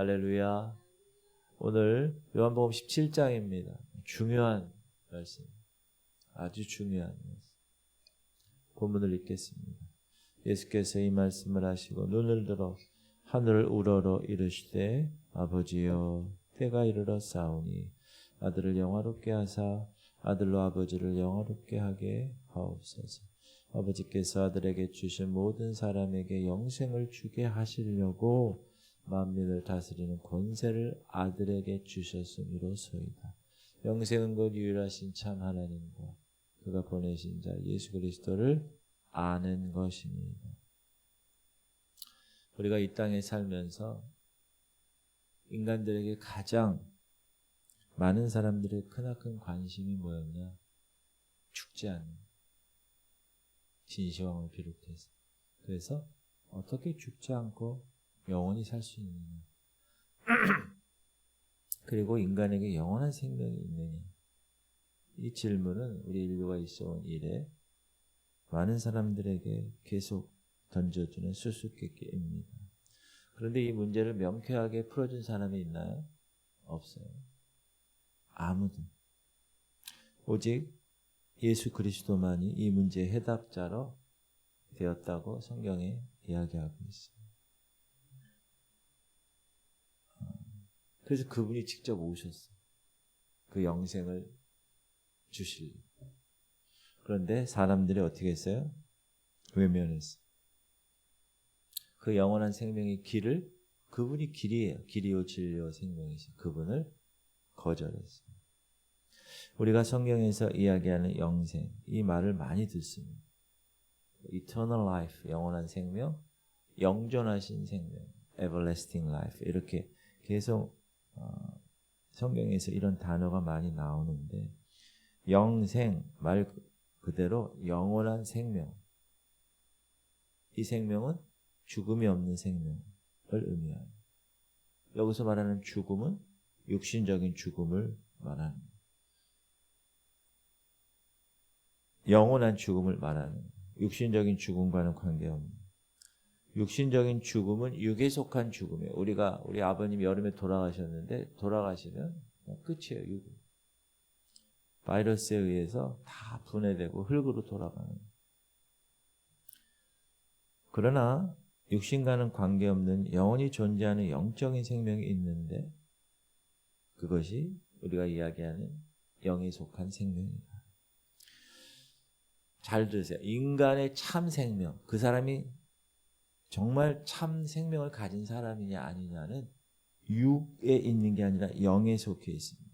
할렐루야. 오늘 요한복음 17장입니다. 중요한 말씀. 아주 중요한 말씀. 본문을 읽겠습니다. 예수께서 이 말씀을 하시고 눈을 들어 하늘을 우러러 이르시되 아버지여 때가 이르러 싸우니 아들을 영화롭게 하사 아들로 아버지를 영화롭게 하게 하옵소서. 아버지께서 아들에게 주신 모든 사람에게 영생을 주게 하시려고 만민을 다스리는 권세를 아들에게 주셨음이로소이다. 영생은 곧 유일하신 참 하나님과 그가 보내신 자 예수 그리스도를 아는 것입니다. 우리가 이 땅에 살면서 인간들에게 가장 많은 사람들의 크나큰 관심이 뭐였냐? 죽지 않는 진시황을 비롯해서. 그래서 어떻게 죽지 않고 영원히 살 수 있느냐? 그리고 인간에게 영원한 생명이 있느냐? 이 질문은 우리 인류가 있어온 이래 많은 사람들에게 계속 던져주는 수수께끼입니다. 그런데 이 문제를 명쾌하게 풀어준 사람이 있나요? 없어요. 아무도. 오직 예수 그리스도만이 이 문제의 해답자로 되었다고 성경에 이야기하고 있어요. 그래서 그분이 직접 오셨어요. 그 영생을 주시려고. 그런데 사람들이 어떻게 했어요? 외면했어요. 그 영원한 생명의 길을, 그분이 길이에요. 길이요 진리요 생명이신 그분을 거절했어요. 우리가 성경에서 이야기하는 영생, 이 말을 많이 듣습니다. Eternal life, 영원한 생명, 영존하신 생명, everlasting life, 이렇게 계속 성경에서 이런 단어가 많이 나오는데, 영생 말 그대로 영원한 생명, 이 생명은 죽음이 없는 생명을 의미합니다. 여기서 말하는 죽음은 육신적인 죽음을 말하는, 영원한 죽음을 말하는, 육신적인 죽음과는 관계없는. 육신적인 죽음은 육에 속한 죽음이에요. 우리 아버님 여름에 돌아가셨는데 돌아가시면 끝이에요. 육. 바이러스에 의해서 다 분해되고 흙으로 돌아가는. 그러나 육신과는 관계없는 영원히 존재하는 영적인 생명이 있는데 그것이 우리가 이야기하는 영에 속한 생명이다. 잘 들으세요. 인간의 참 생명, 그 사람이 정말 참 생명을 가진 사람이냐 아니냐는 육에 있는 게 아니라 영에 속해 있습니다.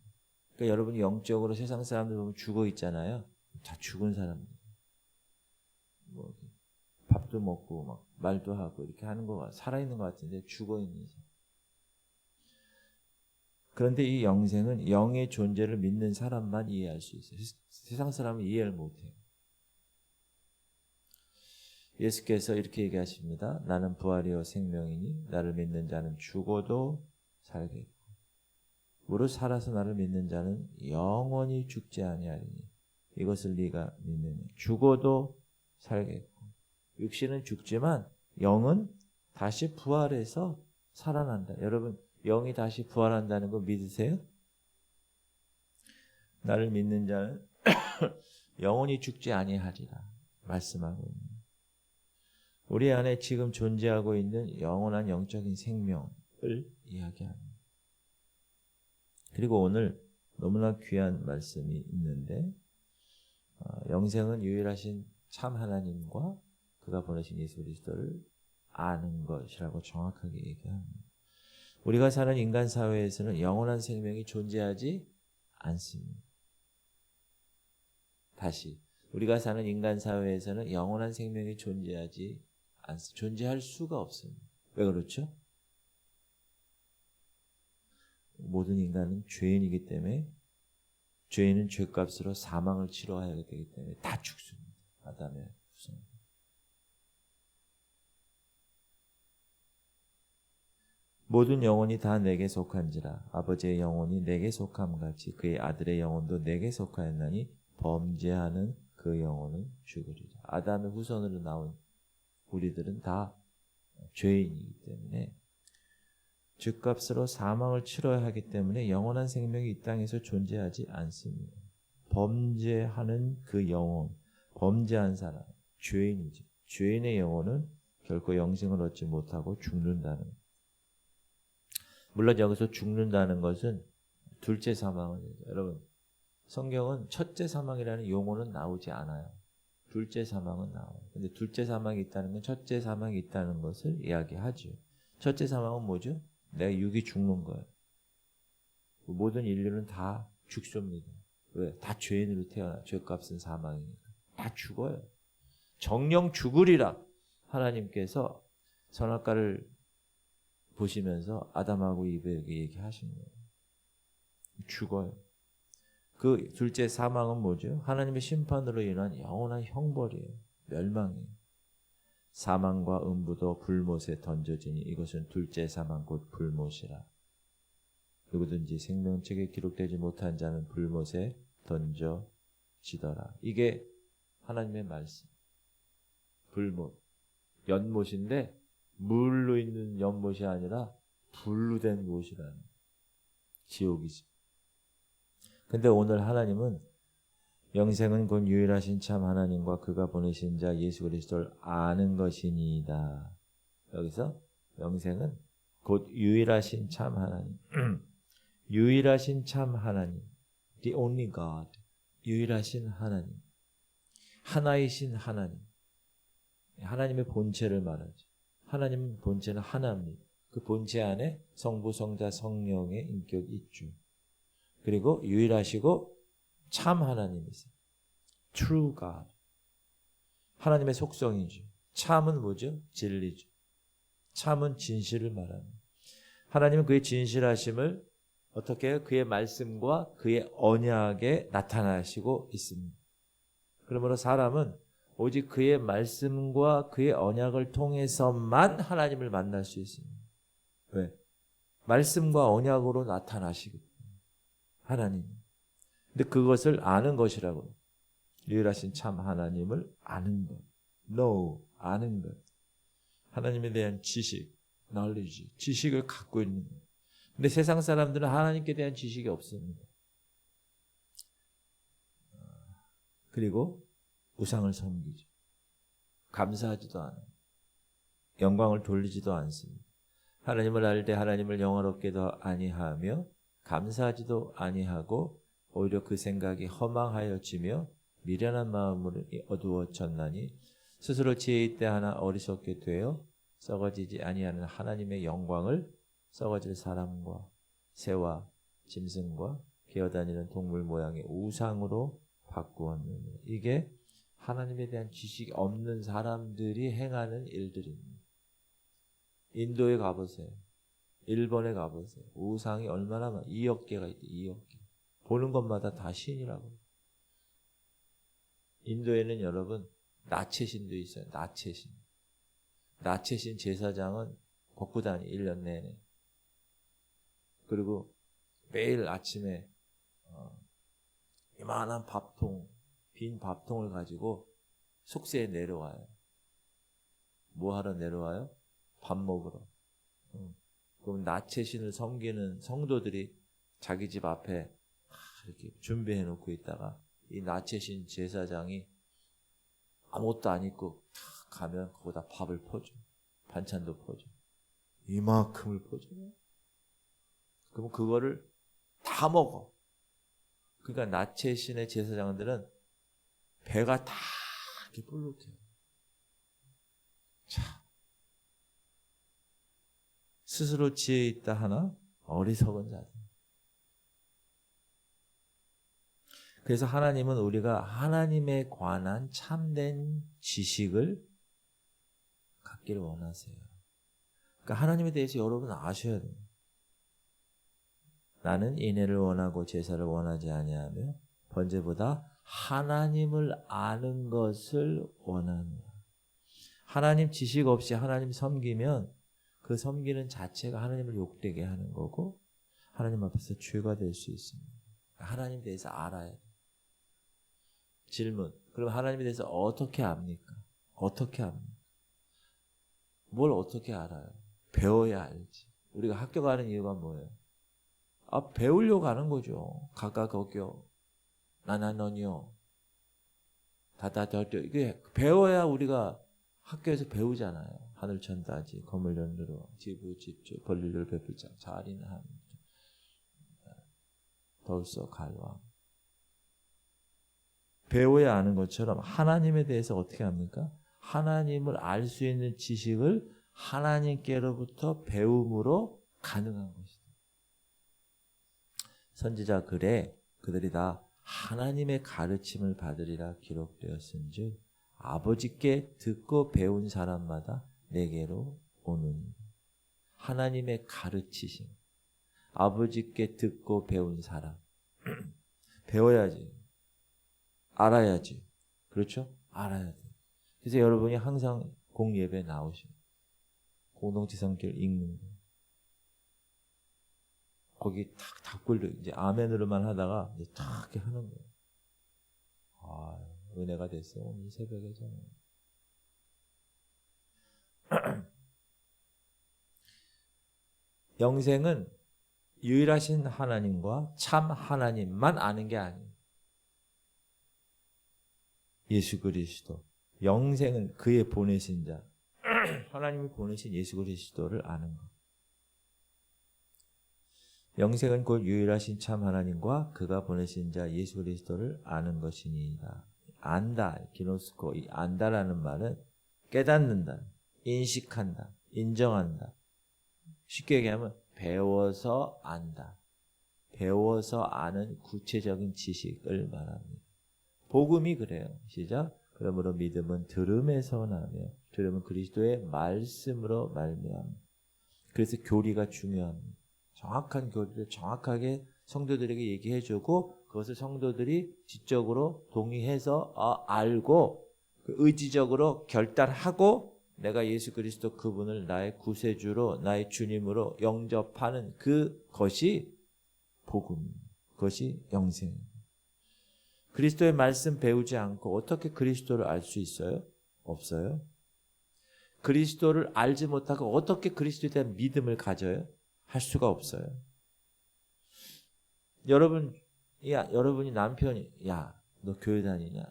그러니까 여러분이 영적으로 세상 사람들 보면 죽어 있잖아요. 다 죽은 사람들. 뭐 밥도 먹고 막 말도 하고 이렇게 하는 거 살아있는 것 같은데 죽어 있는 사람. 그런데 이 영생은 영의 존재를 믿는 사람만 이해할 수 있어요. 세상 사람은 이해를 못해요. 예수께서 이렇게 얘기하십니다. 나는 부활이요 생명이니 나를 믿는 자는 죽어도 살겠고 무릇 살아서 나를 믿는 자는 영원히 죽지 아니하리니 이것을 네가 믿느냐. 죽어도 살겠고 육신은 죽지만 영은 다시 부활해서 살아난다. 여러분 영이 다시 부활한다는 거 믿으세요? 나를 믿는 자는 영원히 죽지 아니하리라 말씀하고 있는. 우리 안에 지금 존재하고 있는 영원한 영적인 생명을 이야기합니다. 그리고 오늘 너무나 귀한 말씀이 있는데 영생은 유일하신 참 하나님과 그가 보내신 예수 그리스도를 아는 것이라고 정확하게 얘기합니다. 우리가 사는 인간 사회에서는 영원한 생명이 존재하지 않습니다. 다시 우리가 사는 인간 사회에서는 영원한 생명이 존재하지 않습니다. 존재할 수가 없습니다. 왜 그렇죠? 모든 인간은 죄인이기 때문에 죄인은 죄값으로 사망을 치러야 되기 때문에 다 죽습니다. 아담의 후손. 모든 영혼이 다 내게 속한지라 아버지의 영혼이 내게 속함같이 그의 아들의 영혼도 내게 속하였나니 범죄하는 그 영혼은 죽으리라. 아담의 후손으로 나온 우리들은 다 죄인이기 때문에 죗값으로 사망을 치러야 하기 때문에 영원한 생명이 이 땅에서 존재하지 않습니다. 범죄하는 그 영혼, 범죄한 사람, 죄인이지. 죄인의 영혼은 결코 영생을 얻지 못하고 죽는다는 거예요. 물론 여기서 죽는다는 것은 둘째 사망을 여러분 성경은 첫째 사망이라는 용어는 나오지 않아요. 둘째 사망은 나와요. 근데 둘째 사망이 있다는 건 첫째 사망이 있다는 것을 이야기하죠. 첫째 사망은 뭐죠? 내가 육이 죽는 거예요. 모든 인류는 다 죽습니다. 왜? 다 죄인으로 태어나. 죄값은 사망이니까. 다 죽어요. 정령 죽으리라. 하나님께서 선악과를 보시면서 아담하고 이브에게 얘기하신 거예요. 죽어요. 그 둘째 사망은 뭐죠? 하나님의 심판으로 인한 영원한 형벌이에요. 멸망이에요. 사망과 음부도 불못에 던져지니 이것은 둘째 사망 곧 불못이라. 누구든지 생명책에 기록되지 못한 자는 불못에 던져지더라. 이게 하나님의 말씀. 불못. 연못인데 물로 있는 연못이 아니라 불로 된 못이라는 지옥이지. 근데 오늘 하나님은 영생은 곧 유일하신 참 하나님과 그가 보내신 자 예수 그리스도를 아는 것이니이다. 여기서 영생은 곧 유일하신 참 하나님. 유일하신 참 하나님. The only God. 유일하신 하나님. 하나이신 하나님. 하나님의 본체를 말하죠. 하나님의 본체는 하나입니다. 그 본체 안에 성부, 성자, 성령의 인격이 있죠. 그리고 유일하시고 참 하나님이세요. True God. 하나님의 속성이죠. 참은 뭐죠? 진리죠. 참은 진실을 말합니다. 하나님은 그의 진실하심을 어떻게 해요? 그의 말씀과 그의 언약에 나타나시고 있습니다. 그러므로 사람은 오직 그의 말씀과 그의 언약을 통해서만 하나님을 만날 수 있습니다. 왜? 말씀과 언약으로 나타나시기 때문에. 하나님. 근데 그것을 아는 것이라고. 유일하신 참 하나님을 아는 것. know, 아는 것. 하나님에 대한 지식, knowledge, 지식을 갖고 있는 것. 근데 세상 사람들은 하나님께 대한 지식이 없습니다. 그리고 우상을 섬기죠. 감사하지도 않아요. 영광을 돌리지도 않습니다. 하나님을 알 때 하나님을 영화롭게도 아니하며 감사하지도 아니하고 오히려 그 생각이 허망하여지며 미련한 마음으로 어두워졌나니 스스로 지혜 있되 하나 어리석게 되어 썩어지지 아니하는 하나님의 영광을 썩어질 사람과 새와 짐승과 기어다니는 동물 모양의 우상으로 바꾸었느니라. 이게 하나님에 대한 지식이 없는 사람들이 행하는 일들입니다. 인도에 가보세요. 일본에 가보세요. 우상이 얼마나 많아요. 2억 개가 있대. 2억 개. 보는 것마다 다 신이라고. 인도에는 여러분 나체신도 있어요. 나체신. 나체신 제사장은 벗고 다니 1년 내내. 그리고 매일 아침에 이만한 밥통, 빈 밥통을 가지고 속세에 내려와요. 뭐 하러 내려와요? 밥 먹으러. 그럼 나체신을 섬기는 성도들이 자기 집 앞에 이렇게 준비해 놓고 있다가 이 나체신 제사장이 아무것도 안 입고 탁 가면 거기다 밥을 퍼줘. 반찬도 퍼줘. 이만큼을 퍼줘. 그럼 그거를 다 먹어. 그러니까 나체신의 제사장들은 배가 다 이렇게 볼록해요. 자, 스스로 지혜 있다 하나 어리석은 자들. 그래서 하나님은 우리가 하나님에 관한 참된 지식을 갖기를 원하세요. 그러니까 하나님에 대해서 여러분 아셔야 돼요. 나는 인애를 원하고 제사를 원하지 아니하며 번제보다 하나님을 아는 것을 원하노라. 하나님 지식 없이 하나님 섬기면 그 섬기는 자체가 하나님을 욕되게 하는 거고 하나님 앞에서 죄가 될 수 있습니다. 하나님에 대해서 알아야 돼요. 질문. 그럼 하나님에 대해서 어떻게 압니까? 어떻게 압니까? 뭘 어떻게 알아요? 배워야 알지. 우리가 학교 가는 이유가 뭐예요? 배우려고 가는 거죠. 가가거겨 나나너니요 다다더뎌. 이게 배워야 우리가 학교에서 배우잖아요. 하늘천 다지 거물연두로 지부집주 벌리를 베풀자 자리는 함 더울서 갈왕. 배워야 아는 것처럼 하나님에 대해서 어떻게 합니까? 하나님을 알 수 있는 지식을 하나님께로부터 배움으로 가능한 것이다. 선지자 글에 그들이 다 하나님의 가르침을 받으리라 기록되었은즉 아버지께 듣고 배운 사람마다 내게로 오느니. 하나님의 가르치심. 아버지께 듣고 배운 사람. 배워야지. 알아야지. 그렇죠? 알아야 돼. 그래서 여러분이 항상 공예배 나오시고 공동체 성길 읽는 거. 거기 탁 답글도 이제 아멘으로만 하다가 이제 탁 이렇게 하는 거예요. 은혜가 됐어요. 오늘 새벽에 저는. 영생은 유일하신 하나님과 참 하나님만 아는 게 아니에요. 예수 그리스도. 영생은 그의 보내신 자. 하나님이 보내신 예수 그리스도를 아는 것. 영생은 곧 유일하신 참 하나님과 그가 보내신 자 예수 그리스도를 아는 것이니이다. 안다, 기노스코. 이 안다라는 말은 깨닫는다, 인식한다, 인정한다. 쉽게 얘기하면 배워서 안다. 배워서 아는 구체적인 지식을 말합니다. 복음이 그래요. 시작. 그러므로 믿음은 들음에서 나며 들음은 그리스도의 말씀으로 말미암아. 그래서 교리가 중요합니다. 정확한 교리를 정확하게 성도들에게 얘기해주고 그것을 성도들이 지적으로 동의해서 알고 의지적으로 결단하고 내가 예수 그리스도 그분을 나의 구세주로 나의 주님으로 영접하는 그것이 복음입니다. 그것이 영생입니다. 그리스도의 말씀 배우지 않고 어떻게 그리스도를 알 수 있어요? 없어요. 그리스도를 알지 못하고 어떻게 그리스도에 대한 믿음을 가져요? 할 수가 없어요. 여러분이 남편이 너 교회 다니냐?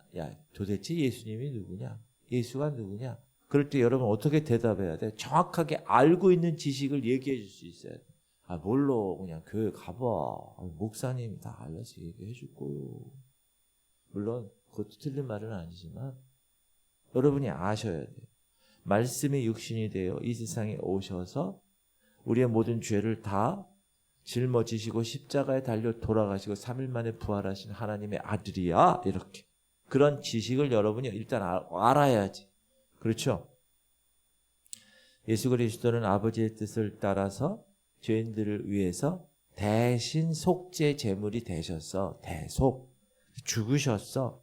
도대체 예수님이 누구냐? 예수가 누구냐? 그럴 때 여러분 어떻게 대답해야 돼? 정확하게 알고 있는 지식을 얘기해 줄 수 있어야 돼. 몰라. 그냥 교회 가봐. 목사님이 다 알려서 얘기해 줄 거요. 물론 그것도 틀린 말은 아니지만 여러분이 아셔야 돼요. 말씀이 육신이 되어 이 세상에 오셔서 우리의 모든 죄를 다 짊어지시고 십자가에 달려 돌아가시고 3일 만에 부활하신 하나님의 아들이야. 이렇게. 그런 지식을 여러분이 일단 알아야지. 그렇죠? 예수 그리스도는 아버지의 뜻을 따라서 죄인들을 위해서 대신 속죄 제물이 되셨어. 대속. 죽으셨어.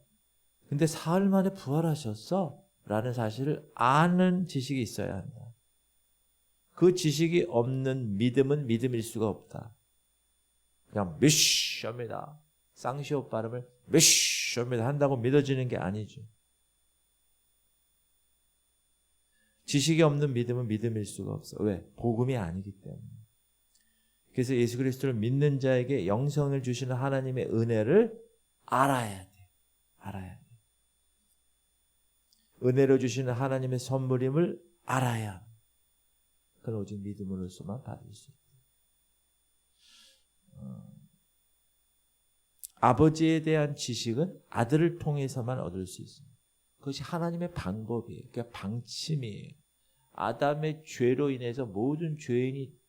근데 사흘 만에 부활하셨어. 라는 사실을 아는 지식이 있어야 한다. 그 지식이 없는 믿음은 믿음일 수가 없다. 그냥 메시아입니다. 쌍시옷 발음을 메시아입니다 한다고 믿어지는 게 아니죠. 지식이 없는 믿음은 믿음일 수가 없어. 왜? 복음이 아니기 때문에. 그래서 예수 그리스도를 믿는 자에게 영생을 주시는 하나님의 은혜를 알아야 돼. 알아야 돼. 은혜로 주시는 하나님의 선물임을 알아야 돼. 그건 오직 믿음으로서만 받을 수 있다. 아버지에 대한 지식은 아들을 통해서만 얻을 수 있습니다. 그것이 하나님의 방법이에요. 그러니까 방침이에요. 아담의 죄로 인해서 모든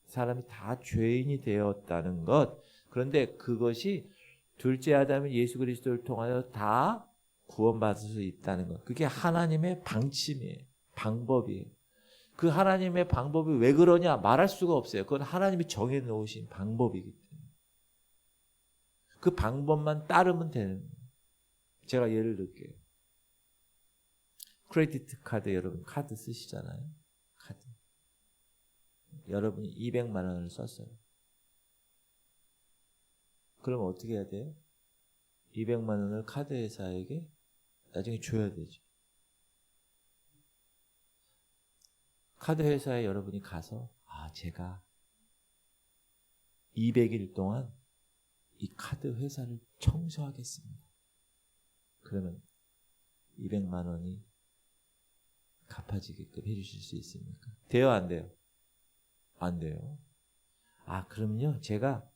사람이 다 죄인이 되었다는 것. 그런데 그것이 둘째 아담인 예수 그리스도를 통하여 다 구원받을 수 있다는 것. 그게 하나님의 방침이에요. 방법이에요. 그 하나님의 방법이 왜 그러냐 말할 수가 없어요. 그건 하나님이 정해놓으신 방법이기 때문에. 그 방법만 따르면 되는 거예요. 제가 예를 들게요. 크레디트 카드 여러분 카드 쓰시잖아요. 카드. 여러분이 200만 원을 썼어요. 그럼 어떻게 해야 돼요? 200만 원을 카드 회사에게 나중에 줘야 되죠. 카드 회사에 여러분이 가서 제가 200일 동안 이 카드 회사를 청소하겠습니다. 그러면 200만 원이 갚아지게끔 해주실 수 있습니까? 돼요, 안 돼요? 안 돼요. 그럼요, 제가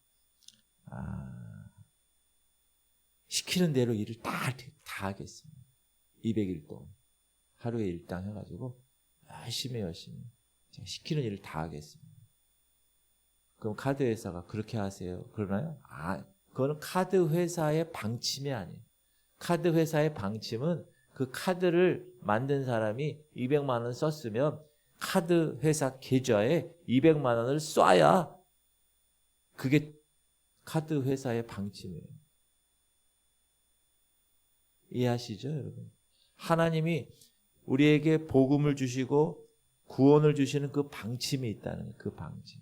시키는 대로 일을 다 하겠습니다. 200일 동안 하루에 일당 해가지고 열심히 제가 시키는 일을 다 하겠습니다. 그럼 카드 회사가 그렇게 하세요? 그러나요? 그거는 카드 회사의 방침이 아니에요. 카드 회사의 방침은 그 카드를 만든 사람이 200만 원 썼으면 카드 회사 계좌에 200만 원을 쏴야 그게 카드 회사의 방침이에요. 이해하시죠, 여러분? 하나님이 우리에게 복음을 주시고 구원을 주시는 그 방침이 있다는 거예요. 그 방침.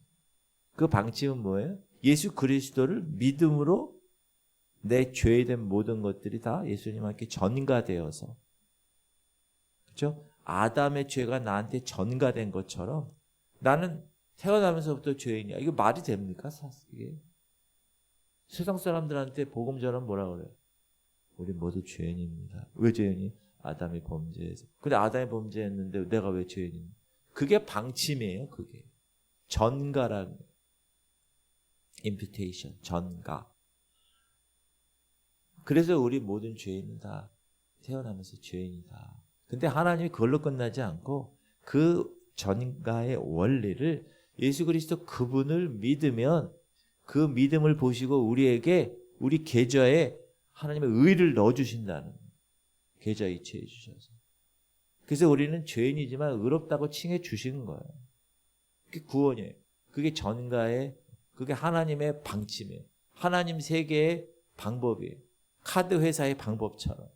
그 방침은 뭐예요? 예수 그리스도를 믿음으로 내 죄된 모든 것들이 다 예수님 함께 전가되어서, 그렇죠? 아담의 죄가 나한테 전가된 것처럼 나는 태어나면서부터 죄인이야. 이거 말이 됩니까? 이게 세상 사람들한테 복음 전하면 뭐라 그래요? 우리 모두 죄인입니다. 왜 죄인이? 아담이 범죄해서. 근데 아담이 범죄했는데 내가 왜 죄인이냐? 그게 방침이에요. 그게 전가라는 imputation, 전가. 그래서 우리 모든 죄인은 다 태어나면서 죄인이다. 근데 하나님이 그걸로 끝나지 않고 그 전가의 원리를 예수 그리스도 그분을 믿으면 그 믿음을 보시고 우리에게 우리 계좌에 하나님의 의를 넣어주신다는 거예요. 계좌 이체해 주셔서. 그래서 우리는 죄인이지만 의롭다고 칭해 주시는 거예요. 그게 구원이에요. 그게 전가의, 그게 하나님의 방침이에요. 하나님 세계의 방법이에요. 카드 회사의 방법처럼.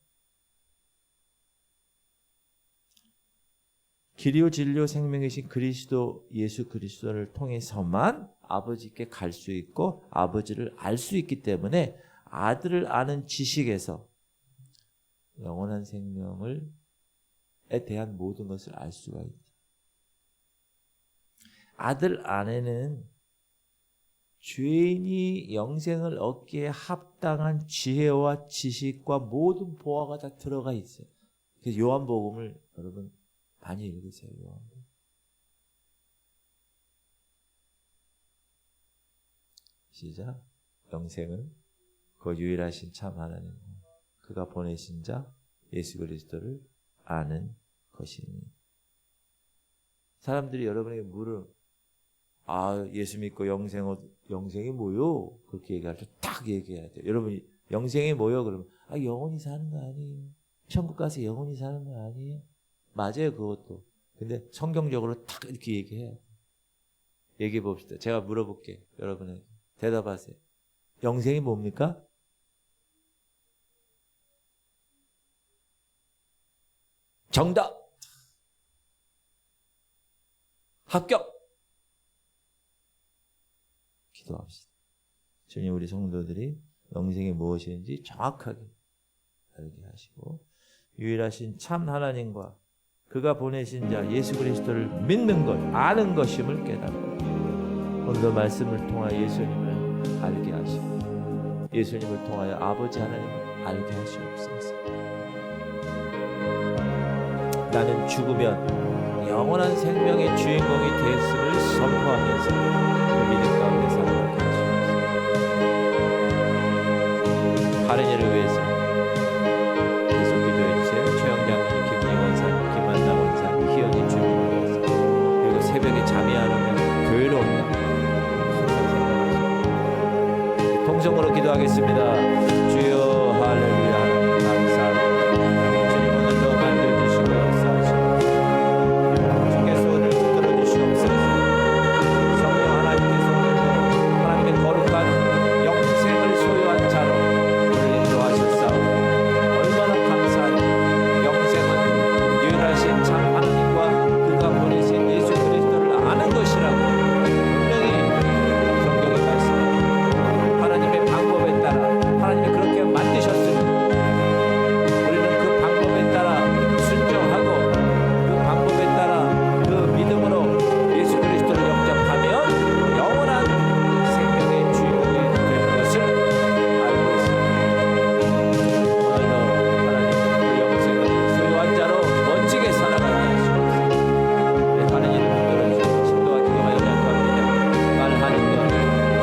길이요 진리요 생명이신 그리스도 예수 그리스도를 통해서만 아버지께 갈 수 있고 아버지를 알 수 있기 때문에 아들을 아는 지식에서 영원한 생명에 대한 모든 것을 알 수가 있다. 아들 안에는 죄인이 영생을 얻기에 합당한 지혜와 지식과 모든 보화가 다 들어가 있어요. 그래서 요한복음을 여러분 많이 읽으세요. 요한복음. 시작. 영생은 그 유일하신 참 하나님, 그가 보내신 자 예수 그리스도를 아는 것이니. 사람들이 여러분에게 물을 예수 믿고 영생이 뭐요? 그렇게 얘기할 때 딱 얘기해야 돼요. 여러분이 영생이 뭐요? 그러면 영원히 사는 거 아니에요. 천국 가서 영원히 사는 거 아니에요. 맞아요, 그것도. 근데 성경적으로 딱 이렇게 얘기해야 돼요. 얘기해 봅시다. 제가 물어볼게요. 여러분에게 대답하세요. 영생이 뭡니까? 정답! 합격! 기도합시다. 주님, 우리 성도들이 영생이 무엇인지 정확하게 알게 하시고 유일하신 참 하나님과 그가 보내신 자 예수 그리스도를 믿는 것, 아는 것임을 깨닫고 오늘도 말씀을 통하여 예수님을 알게 하시고 예수님을 통하여 아버지 하나님을 알게 하시옵소서. 나는 죽으면 영원한 생명의 주인공이 되었음을 선포하면서 그 믿음 가운데 살아가게 하시옵소서. 다른 일을 위해서 계속 기도해 주세요. 최영재 장로님, 김은희 원사님, 김만남 원사님, 희연이 주님을 위해서, 그리고 새벽에 잠이 안 오면 교회로 온다 항상 생각하시고 통성으로 기도하겠습니다.